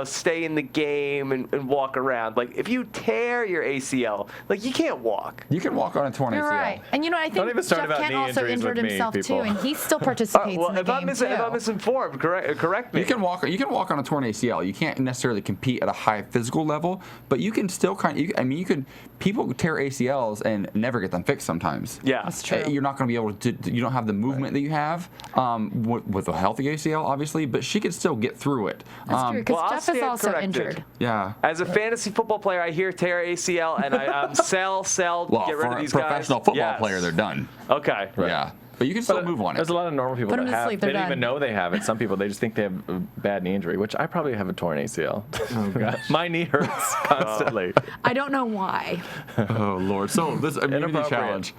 H: stay in the game and walk around. Like, if you tear your ACL, you can't walk.
C: You can walk on a torn ACL.
D: You're right. And, I think Jeff Kent also injured himself, too, and he still participates in the game, too.
H: If I'm misinformed, correct me.
C: You can walk on a torn ACL. You can't necessarily compete at a high physical level, but you can still people tear ACLs and never get them fixed sometimes.
H: Yeah.
D: That's true.
C: You're not going to be able to, you don't have the movement that you have with a healthy ACL, obviously, but she could still get through it.
D: That's true, because Jeff is also injured.
C: Yeah.
H: As a fantasy football player, I hear tear ACL, and I'm sell,
C: well,
H: get rid of these
C: guys. For a
H: guys.
C: professional football player, they're done.
H: Okay.
C: Right. Yeah. But you can still move on it.
G: There's a lot of normal people
D: Put
G: that
D: 'em to
G: have.
D: sleep,
G: They
D: they're
G: don't
D: done.
G: even know they have it. Some people, they just think they have a bad knee injury, which I probably have a torn ACL.
E: Oh, gosh.
G: My knee hurts constantly.
D: I don't know why.
C: Oh Lord! So this immunity challenge.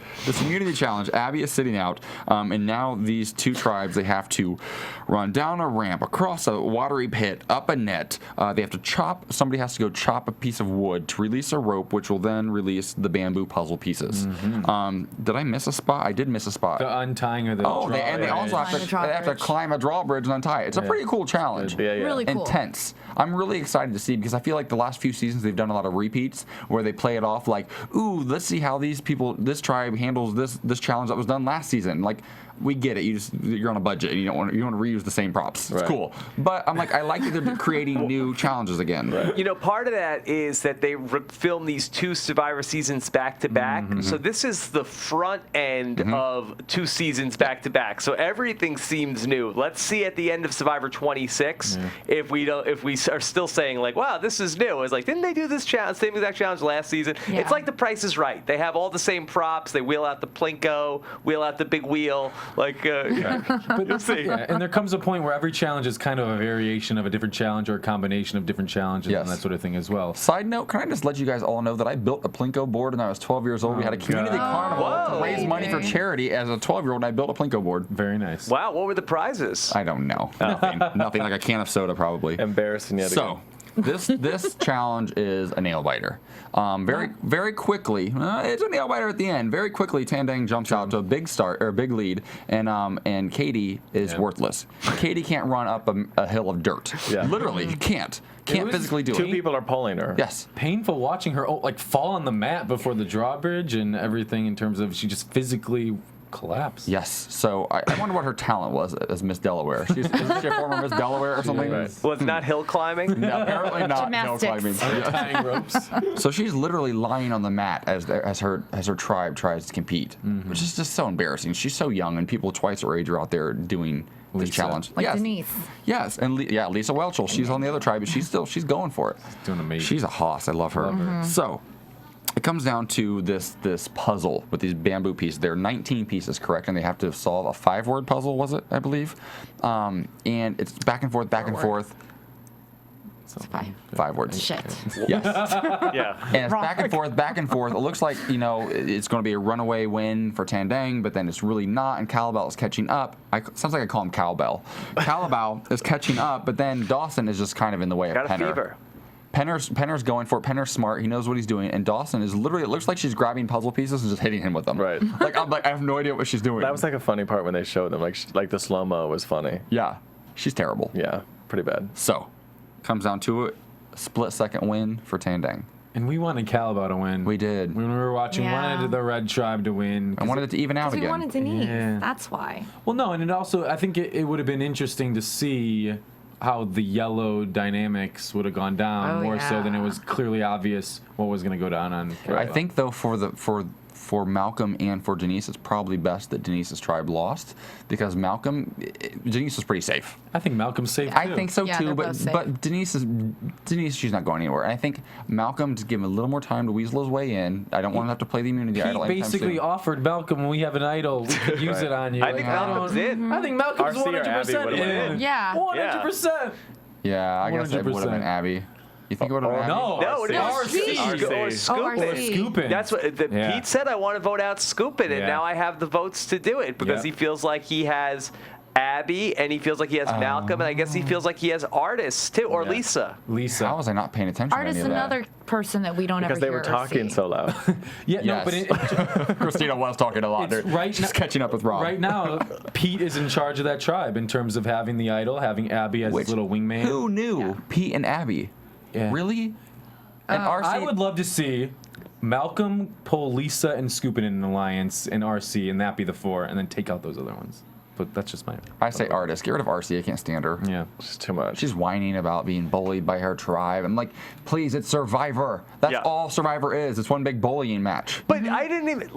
C: Abby is sitting out, and now these two tribes, they have to run down a ramp, across a watery pit, up a net. They have to chop. Somebody has to go chop a piece of wood to release a rope, which will then release the bamboo puzzle pieces. Did I miss a spot? I did miss a spot.
E: The untying of the
C: They also have to climb a drawbridge and untie it. It's a pretty cool challenge.
D: Really cool.
C: Intense. I'm really excited to see, because I feel like the last few seasons they've done a lot of repeats where they play it off like, ooh, let's see how this tribe handles this challenge that was done last season. Like, we get it. You're on a budget and you don't want to reuse the same props. It's cool. But I'm like, I like that they're creating new challenges again.
H: You know, part of that is that they filmed these 2 Survivor seasons back to back. So this is the front end of 2 seasons back to back. So everything seems new. Let's see at the end of Survivor 26 if we are still saying like, wow, this is new. It's like, didn't they do this same exact challenge last season?
D: Yeah.
H: It's like The Price is Right. They have all the same props. They wheel out the plinko, wheel out the big wheel. Like,
E: But
H: you'll see.
E: Yeah, and there comes a point where every challenge is kind of a variation of a different challenge or a combination of different challenges and that sort of thing as well.
C: Side note, can I just let you guys all know that I built a plinko board when I was 12 years old. We had a community carnival to raise money for charity as a 12-year-old, and I built a plinko board.
E: Very nice.
H: Wow, what were the prizes?
C: I don't know. Nothing like a can of soda, probably.
G: Embarrassing yet again.
C: This challenge is a nail biter. Very quickly, it's a nail biter at the end. Very quickly, Tandang jumps out to a big lead, and Katie is worthless. Katie can't run up a hill of dirt. Literally, you can't physically do it.
G: 2 people are pulling her.
C: Yes.
E: Painful watching her fall on the mat before the drawbridge and everything in terms of she just physically collapsed.
C: Yes. So I wonder what her talent was as Miss Delaware. Isn't she a former Miss Delaware or something?
H: Well, it's not hill climbing?
C: No, apparently not hill climbing.
E: Tying ropes.
C: So she's literally lying on the mat as her tribe tries to compete, which is just so embarrassing. She's so young, and people twice her age are out there doing this challenge.
D: Like Denise.
C: Yes, and Lisa Welchel. She's on the other tribe, but she's going for it.
E: She's doing amazing.
C: She's a hoss. I love her. So it comes down to this puzzle with these bamboo pieces. There are 19 pieces, correct? And they have to solve a 5-word puzzle, was it? I believe. And it's back and forth, back and forth.
D: It's 5.
C: 5 words.
D: Shit.
C: Yes.
H: Yeah.
C: And it's back and forth, back and forth. It looks like, it's going to be a runaway win for Tandang, but then it's really not, and Calabow is catching up. Sounds like I call him Cowbell. Calabow is catching up, but then Dawson is just kind of in the way of
H: Got a
C: Penner.
H: fever.
C: Penner's going for it. Penner's smart. He knows what he's doing. And Dawson is literally, it looks like she's grabbing puzzle pieces and just hitting him with them.
G: Right.
C: I have no idea what she's doing.
G: That was like a funny part when they showed them. Like the slow-mo was funny.
C: Yeah. She's terrible.
G: Yeah, pretty bad.
C: So, comes down to it. Split-second win for Tandang.
E: And we wanted Calabow to win.
C: We did.
E: When we were watching, wanted the red tribe to win.
C: I wanted it to even out
D: Because we
C: again.
D: wanted Denise.
E: Yeah.
D: That's why.
E: Well, no, and it also, I think it would have been interesting to see how the yellow dynamics would have gone down more so than it was clearly obvious what was going to go down on Calabow.
C: I think, though, for Malcolm and for Denise, it's probably best that Denise's tribe lost, because Denise was pretty safe.
E: I think Malcolm's safe too.
C: I think so
D: Yeah,
C: too,
D: they're both safe.
C: but Denise, she's not going anywhere. And I think Malcolm, just give him a little more time to weasel his way in. I don't want to have to play the immunity idol
E: He
C: anytime
E: basically
C: soon.
E: offered Malcolm, when we have an idol, we could use it on you.
H: I think Malcolm's in.
E: I think Malcolm's
G: RC or Abby
E: 100%
G: would've went in.
D: Yeah.
E: 100%.
C: Yeah, I guess it would have been
E: 100%.
C: Abby. You think it would have been Abby?
H: No, it was
E: RC.
H: or Scoopin'.
D: RC.
E: Scoopin'.
H: That's what Pete said. I want to vote out Scoopin', and
E: Yeah.
H: now I have the votes to do it because he feels like he has Abby, and he feels like he has Malcolm, and I guess he feels like he has Artists too, or Lisa.
C: How was I not paying attention
D: Artist,
C: to any of that?
D: another person that we don't
G: Because
D: ever
G: they
D: hear
G: were
D: or
G: talking
D: see.
G: so loud.
E: Yeah, no,
C: Yes.
E: but
C: Christina was talking a lot.
E: It's right
C: She's
E: now-
C: catching up with Rob.
E: right now, Pete is in charge of that tribe in terms of having the idol, having Abby as his little wingman.
C: Who knew Pete and Abby?
E: Yeah.
C: Really? And RC?
E: I would love to see Malcolm pull Lisa and Scoopin' in an alliance in RC, and that be the 4, and then take out those other ones. but that's just my.
C: I say artist. Get rid of RC. I can't stand her.
E: Yeah,
G: it's too much.
C: She's whining about being bullied by her tribe. I'm like, please, it's Survivor. That's all Survivor is. It's one big bullying match.
H: But I didn't even,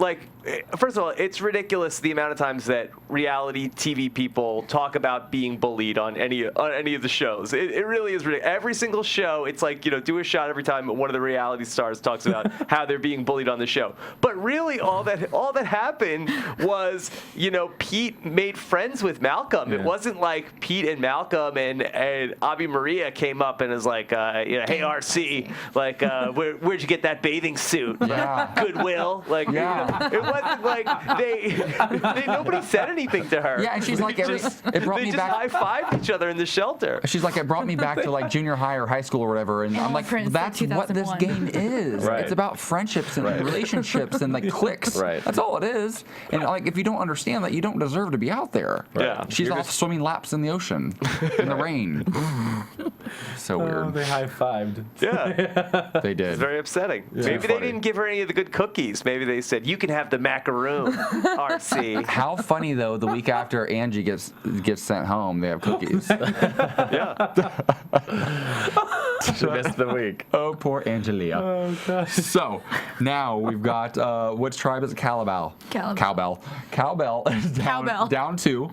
H: first of all, it's ridiculous the amount of times that reality TV people talk about being bullied on any of the shows. It really is ridiculous. Every single show, it's like, do a shot every time one of the reality stars talks about how they're being bullied on the show. But really, all that happened was, Pete made friends with Malcolm. It wasn't like Pete and Malcolm and Avi Maria came up and was like, hey, RC, where'd you get that bathing suit?
C: Yeah.
H: Goodwill. It wasn't like nobody said anything to her.
C: Yeah, and she's like, it brought me back.
H: They just high-fived each other in the shelter.
C: She's like, it brought me back to junior high or high school or whatever. And I'm like, that's what this game is.
G: Right.
C: It's about friendships and relationships and cliques.
G: Right.
C: That's all it is. And if you don't understand that, you don't deserve to be out there.
H: Yeah.
C: She's off swimming laps in the ocean in the rain. So weird.
E: They high-fived.
H: Yeah.
C: They did.
H: It's very upsetting.
C: Yeah.
H: Maybe they didn't give her any of the good cookies. Maybe they said, you can have the macaroon, RC.
C: How funny though, the week after Angie gets sent home, they have cookies.
H: Yeah.
G: She missed the week.
C: Oh, poor Angelia.
E: Oh gosh.
C: So now we've got which tribe is it? Cowbell. Cowbell is down 2.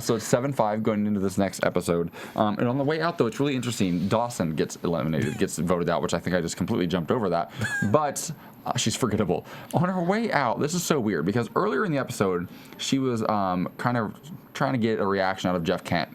C: So it's 7-5 going into this next episode. And on the way out though, it's really interesting. Dawson gets eliminated, gets voted out, which I think I just completely jumped over that. But she's forgettable. On her way out, this is so weird because earlier in the episode, she was kind of trying to get a reaction out of Jeff Kent.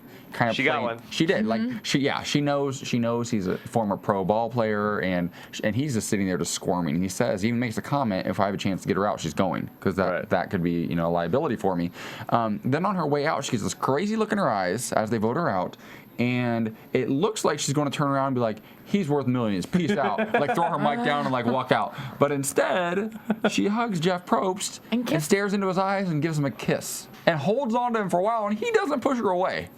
H: She got one.
C: She did. She knows he's a former pro ball player, and he's just sitting there just squirming. He says, he even makes a comment, if I have a chance to get her out, she's going, because that could be a liability for me. Then on her way out, she gets this crazy look in her eyes as they vote her out. And it looks like she's going to turn around and be like, he's worth millions, peace out. Throw her mic down and walk out. But instead, she hugs Jeff Probst and stares into his eyes and gives him a kiss. And holds on to him for a while, and he doesn't push her away.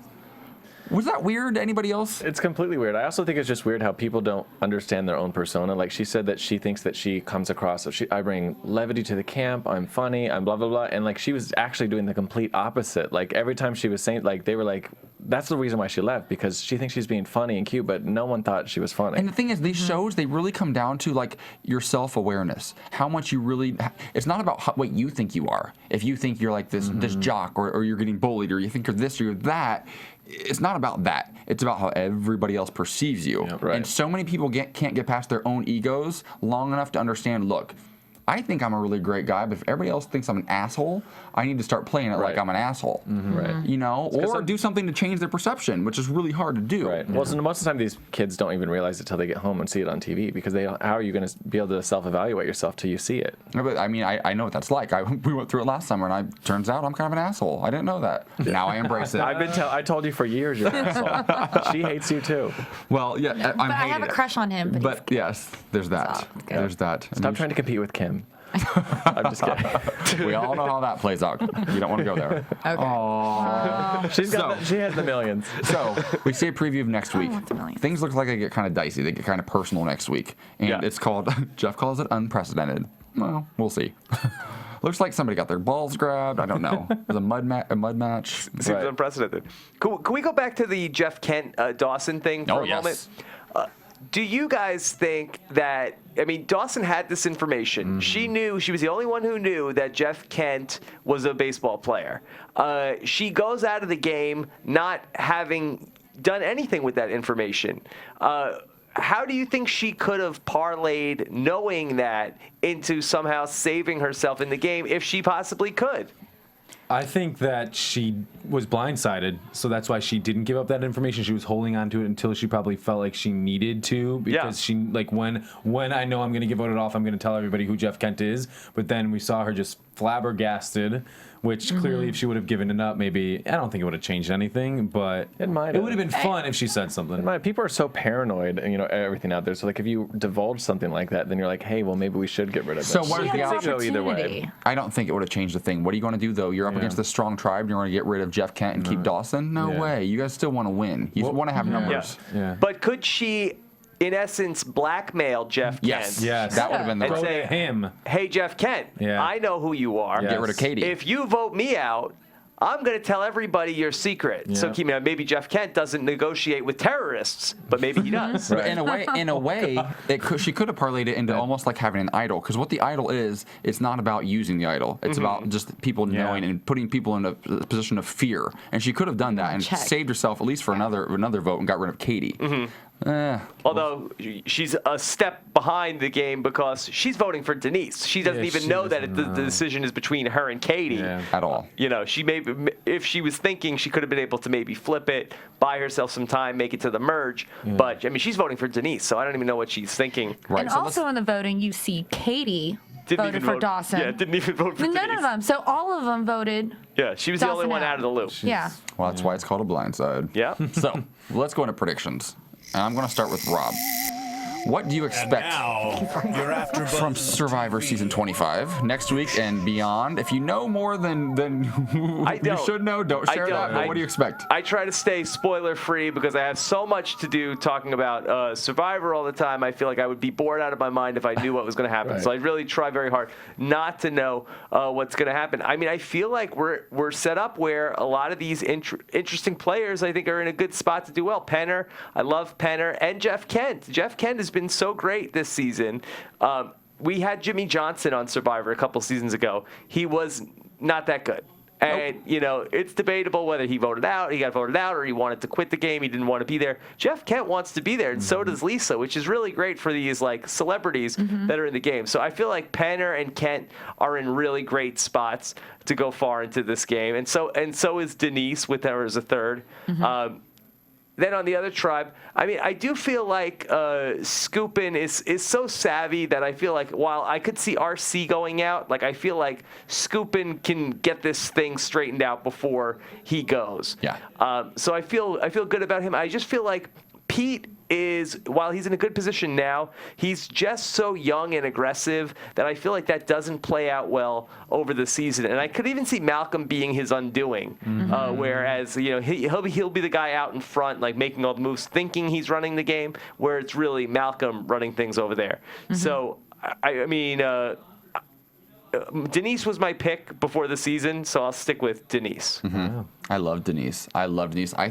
C: Was that weird to anybody else?
G: It's completely weird. I also think it's just weird how people don't understand their own persona. She said that she thinks that she comes across, I bring levity to the camp, I'm funny, I'm blah, blah, blah. And she was actually doing the complete opposite. Every time she was saying, they were like, that's the reason why she left, because she thinks she's being funny and cute, but no one thought she was funny.
C: And the thing is, these shows, they really come down to your self-awareness. How much you really, it's not about what you think you are. If you think you're this jock or you're getting bullied or you think you're this or you're that, it's not about that. It's about how everybody else perceives you.
G: Yeah, right.
C: And so many people can't get past their own egos long enough to understand, look, I think I'm a really great guy, but if everybody else thinks I'm an asshole, I need to start playing it like I'm an asshole.
G: Right.
C: Or do something to change their perception, which is really hard to do.
G: Right. Well, so most of the time these kids don't even realize it till they get home and see it on TV, because how are you going to be able to self-evaluate yourself till you see it?
C: No, but I know what that's like. We went through it last summer, and turns out I'm kind of an asshole. I didn't know that. Now I embrace it.
G: I told you for years you're an asshole. She hates you too.
C: Well, yeah,
D: I have a crush on him.
C: But yes, there's that. There's that.
G: Stop trying to compete with Kim. I'm just kidding.
C: We all know how that plays out. You don't want to go there.
D: Okay.
C: Aww.
G: She has the millions.
C: So we see a preview of next week. Things look like they get kind of dicey. They get kind of personal next week. And it's called, Jeff calls it unprecedented. Well, we'll see. Looks like somebody got their balls grabbed. I don't know. It was a mud match.
H: Seems unprecedented. Can we go back to the Jeff Kent Dawson thing for a moment? Do you guys think that, Dawson had this information. She knew, she was the only one who knew that Jeff Kent was a baseball player. She goes out of the game not having done anything with that information. How do you think she could have parlayed knowing that into somehow saving herself in the game if she possibly could?
E: I think that she was blindsided, so that's why she didn't give up that information. She was holding on to it until she probably felt like she needed to, because she when I know I'm going to get voted off, I'm going to tell everybody who Jeff Kent is. But then we saw her just flabbergasted, which clearly if she would have given it up, maybe, I don't think it would have changed anything, but it would have been fun if she said something.
G: People are so paranoid, everything out there. So if you divulge something like that, then you're like, hey, well, maybe we should get rid of it.
C: So what is the option?
G: Go either way.
C: I don't think it would have changed a thing. What are you going to do, though? You're up against this strong tribe, and you're going to get rid of Jeff Kent and keep Dawson? No way. You guys still want to win. You want to have numbers.
H: Yeah. But could she, in essence, blackmail Jeff Kent?
E: Yes.
C: That would have been the
H: and say,
E: him.
H: Hey, Jeff Kent, I know who you are.
C: Get rid of Katie.
H: If you vote me out, I'm going to tell everybody your secret.
E: Yeah.
H: So maybe Jeff Kent doesn't negotiate with terrorists, but maybe he does.
C: In a way, she could have parlayed it into almost like having an idol. Because what the idol is, it's not about using the idol. It's about just people knowing and putting people in a position of fear. And she could have done that and saved herself at least for another vote and got rid of Katie.
H: Although she's a step behind the game because she's voting for Denise. She doesn't even know that the decision is between her and Katie
C: at all.
H: She if she was thinking, she could have been able to maybe flip it, buy herself some time, make it to the merge. But she's voting for Denise, so I don't even know what she's thinking.
D: Right. And also in the voting, you see Katie voted for Dawson.
H: Yeah, didn't even vote for Denise.
D: None of them. So all of them voted.
H: Yeah, she was the only one out of the loop.
D: Yeah.
C: Well, that's why it's called a blind side.
H: Yeah.
C: So let's go into predictions. And I'm going to start with Rob. What do you expect from Survivor Season 25 next week and beyond? If you know more than you should know, don't share that. But what do you expect?
H: I try to stay spoiler-free because I have so much to do talking about Survivor all the time. I feel like I would be bored out of my mind if I knew what was going to happen. So I really try very hard not to know what's going to happen. I feel like we're set up where a lot of these interesting players, I think, are in a good spot to do well. Penner, I love Penner, and Jeff Kent. Jeff Kent has been so great this season. We had Jimmy Johnson on Survivor a couple seasons ago. He was not that good. And, it's debatable whether he got voted out, or he wanted to quit the game. He didn't want to be there. Jeff Kent wants to be there, and so does Lisa, which is really great for these, celebrities that are in the game. So I feel like Penner and Kent are in really great spots to go far into this game. And so is Denise with her as a third. Then on the other tribe, I do feel like Scoopin is so savvy that I feel like while I could see RC going out, I feel like Scoopin can get this thing straightened out before he goes.
C: Yeah.
H: So I feel good about him. I just feel like Pete while he's in a good position now, he's just so young and aggressive that I feel like that doesn't play out well over the season. And I could even see Malcolm being his undoing, whereas he'll be the guy out in front, making all the moves, thinking he's running the game, where it's really Malcolm running things over there. So Denise was my pick before the season, so I'll stick with Denise.
C: I love Denise. I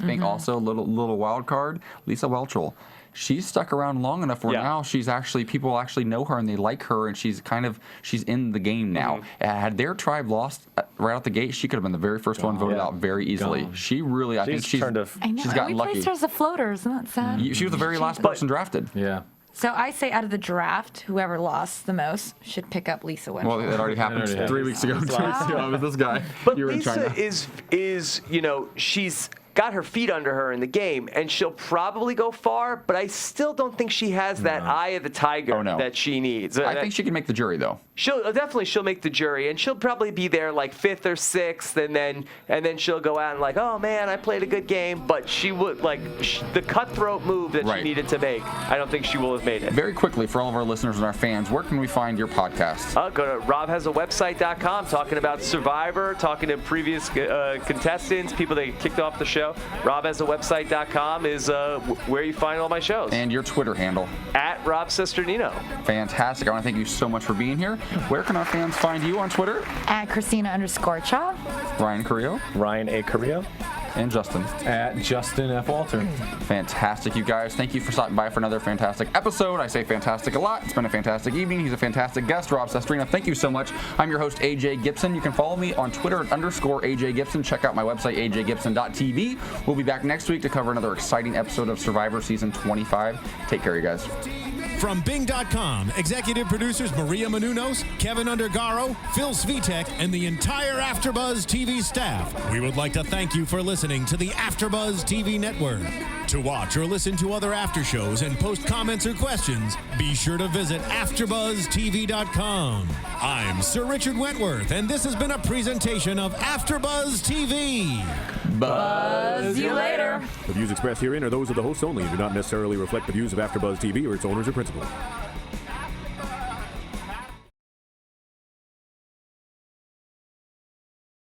C: think also a little wild card, Lisa Whelchel. She's stuck around long enough where now people actually know her and they like her, and she's in the game now. Had their tribe lost right out the gate, she could have been the very first one voted out very easily. She really, I think she's gotten lucky.
D: We placed her as a floater, isn't that sad?
C: She was the very last person drafted.
E: Yeah.
D: So I say out of the draft, whoever lost the most should pick up Lisa Whelchel.
C: Well, it already happened 3 weeks ago. 2 weeks ago. It was this guy.
H: But Lisa is she's got her feet under her in the game, and she'll probably go far, but I still don't think she has that eye of the tiger that she needs.
C: I think she can make the jury, though.
H: She'll make the jury, and she'll probably be there 5th or 6th, and then she'll go out and oh man, I played a good game, but she would the cutthroat move that she needed to make. I don't think she will have made it.
C: Very quickly, for all of our listeners and our fans, where can we find your podcast?
H: Go to robhasawebsite.com, talking about Survivor, talking to previous contestants, people that kicked off the show. robhasawebsite.com is where you find all my shows.
C: And your Twitter handle?
H: At Rob Cesterino.
C: Fantastic. I want to thank you so much for being here. Where can our fans find you on Twitter?
D: At Christina_Cha.
C: Ryan Carrillo.
G: Ryan A. Carrillo.
C: And Justin.
E: At Justin F. Walter.
C: Fantastic, you guys. Thank you for stopping by for another fantastic episode. I say fantastic a lot. It's been a fantastic evening. He's a fantastic guest, Rob Cesterino. Thank you so much. I'm your host, AJ Gibson. You can follow me on Twitter at _AJ Gibson. Check out my website, ajgibson.tv. We'll be back next week to cover another exciting episode of Survivor Season 25. Take care, you guys.
A: From Bing.com, executive producers Maria Menounos, Kevin Undergaro, Phil Svitek, and the entire AfterBuzz TV staff, we would like to thank you for listening to the AfterBuzz TV network. To watch or listen to other after shows and post comments or questions, be sure to visit AfterBuzzTV.com. I'm Sir Richard Wentworth, and this has been a presentation of AfterBuzz TV.
D: Buzz you later.
J: The views expressed herein are those of the hosts only and do not necessarily reflect the views of AfterBuzz TV or its owners or principals.